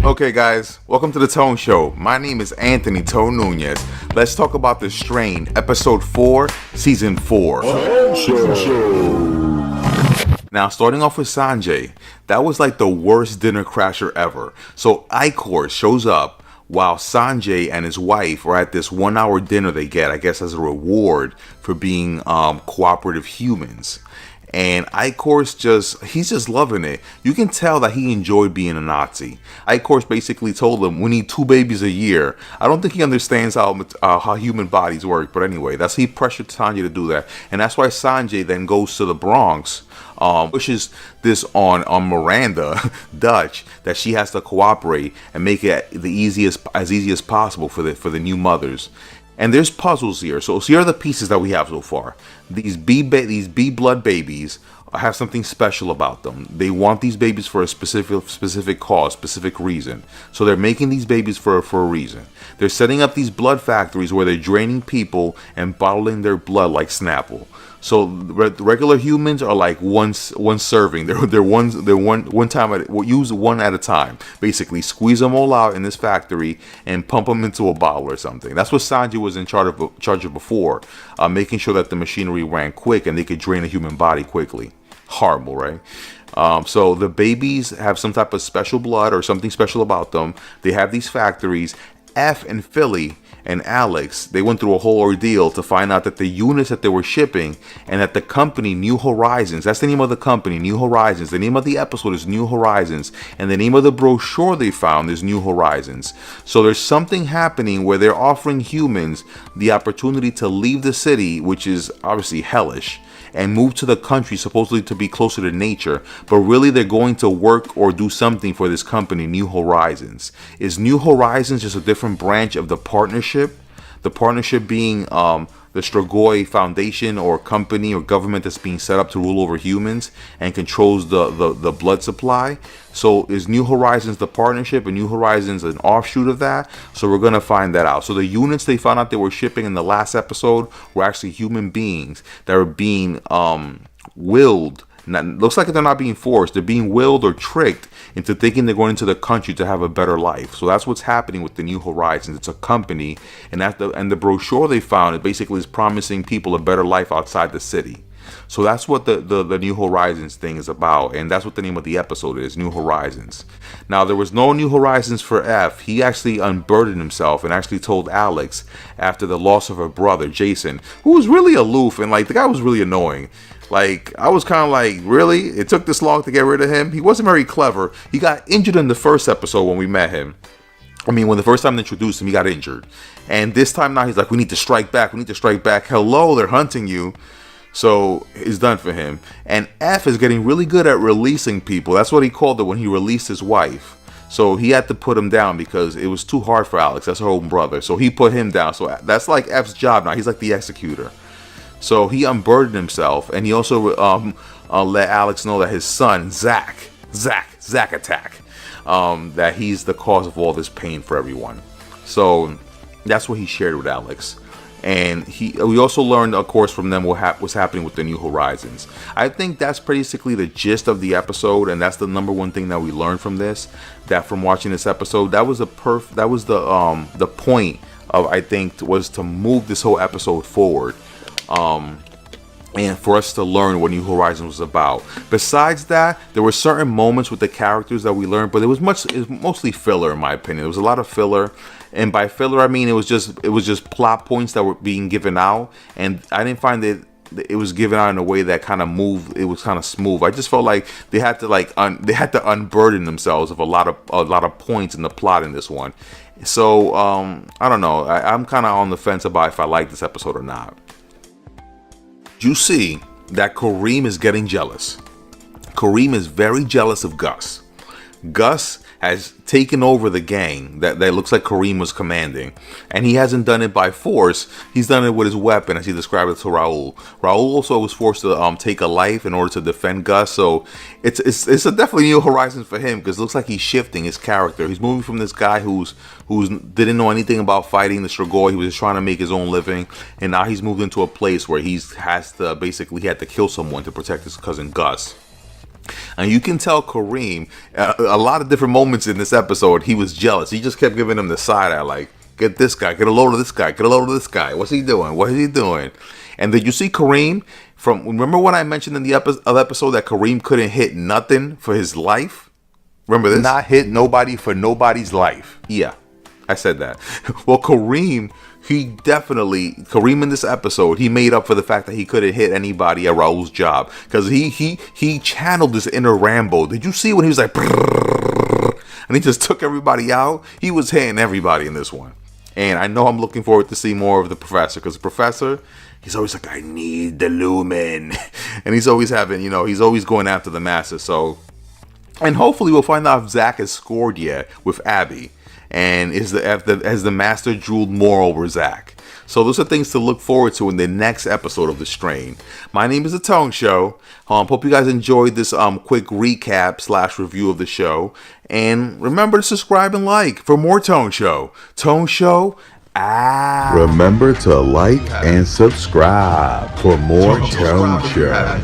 Okay guys, welcome to the Tone Show. My name is Anthony Tone Nunez. Let's talk about The Strain, Episode 4, Season 4. Now, starting off with Sanjay, that was like the worst dinner crasher ever. So Icor shows up while Sanjay and his wife are at this 1 hour dinner they get, I guess as a reward for being cooperative humans. And Icor's he's just loving it. You can tell that he enjoyed being a Nazi. Icor's basically told him, we need 2 babies a year. I don't think he understands how human bodies work. But anyway, he pressured Sanjay to do that. And that's why Sanjay then goes to the Bronx, pushes this on Miranda, Dutch, that she has to cooperate and make it as easy as possible for the new mothers. And there's puzzles here. So here are the pieces that we have so far. These B blood babies have something special about them. They want these babies for a specific cause, specific reason. So they're making these babies for a reason. They're setting up these blood factories where they're draining people and bottling their blood like Snapple. So regular humans are like one serving. They're one time use one at a time. Basically, squeeze them all out in this factory and pump them into a bottle or something. That's what Sanjay was in charge of before, making sure that the machinery ran quick and they could drain a human body quickly. Horrible, right? So the babies have some type of special blood or something special about them. They have these factories. F and Philly and Alex, they went through a whole ordeal to find out that the units that they were shipping and that the company New Horizons, that's the name of the company, New Horizons, the name of the episode is New Horizons, and the name of the brochure they found is New Horizons. So there's something happening where they're offering humans the opportunity to leave the city, which is obviously hellish, and move to the country supposedly to be closer to nature, but really they're going to work or do something for this company, New Horizons. Is New Horizons just a different branch of the partnership? The partnership being the Strigoi Foundation or company or government that's being set up to rule over humans and controls the blood supply. So is New Horizons the partnership and New Horizons an offshoot of that? So we're going to find that out. So the units they found out they were shipping in the last episode were actually human beings that were being willed. Looks like they're not being forced. They're being willed or tricked into thinking they're going into the country to have a better life. So that's what's happening with the New Horizons. It's a company, and the brochure they found, it basically is promising people a better life outside the city. So that's what the New Horizons thing is about, and that's what the name of the episode is, New Horizons. Now, there was no New Horizons for F. He actually unburdened himself and actually told Alex after the loss of her brother, Jason, who was really aloof, and like the guy was really annoying. Like, I was kind of like, really? It took this long to get rid of him? He wasn't very clever. He got injured in the first episode when we met him. I mean, when the first time they introduced him, he got injured. And this time now, he's like, we need to strike back. We need to strike back. Hello, they're hunting you. So it's done for him. And F is getting really good at releasing people. That's what he called it when he released his wife. So he had to put him down because it was too hard for Alex. That's her own brother. So he put him down. So that's like F's job now. He's like the executor. So he unburdened himself, and he also let Alex know that his son, Zack Attack, that he's the cause of all this pain for everyone. So that's what he shared with Alex. And we also learned, of course, from them what's happening with the New Horizons. I think that's basically the gist of the episode, and that's the number one thing that we learned from this. That from watching this episode, that was the point of, I think, was to move this whole episode forward. And for us to learn what New Horizons was about. Besides that, there were certain moments with the characters that we learned, but it was mostly filler in my opinion. There was a lot of filler, and by filler I mean it was just plot points that were being given out, and I didn't find that it was given out in a way that kind of moved. It was kind of smooth. I just felt like they had to unburden themselves of a lot of points in the plot in this one. So I don't know. I'm kind of on the fence about if I like this episode or not. You see that Creem is getting jealous. Creem is very jealous of Gus. Gus has taken over the gang that looks like Creem was commanding, and he hasn't done it by force. He's done it with his weapon, as he described it to Raul. Raul also was forced to take a life in order to defend Gus. So it's a definitely New Horizons for him, because it looks like he's shifting his character. He's moving from this guy who didn't know anything about fighting the Strigoi. He was just trying to make his own living, and now he's moved into a place where he had to kill someone to protect his cousin Gus. And you can tell Creem, a lot of different moments in this episode, he was jealous. He just kept giving him the side eye, like, get this guy, get a load of this guy, get a load of this guy. What's he doing? What is he doing? And did you see Creem? Remember when I mentioned in the episode that Creem couldn't hit nothing for his life? Remember this? Not hit nobody for nobody's life. Yeah, I said that. Well, Creem in this episode, he made up for the fact that he couldn't hit anybody at Raul's job. Because he channeled this inner Rambo. Did you see when he was like, and he just took everybody out? He was hitting everybody in this one. And I know I'm looking forward to see more of the professor. Because the professor, he's always like, I need the lumen. And he's always having, he's always going after the master. So, and hopefully we'll find out if Zack has scored yet with Abby. And has the master drooled more over Zack. So those are things to look forward to in the next episode of The Strain. My name is The Tone Show. Hope you guys enjoyed this quick recap / review of the show. And remember to subscribe and like for more Tone Show. Tone Show out. Remember to like and subscribe for more Tone Show.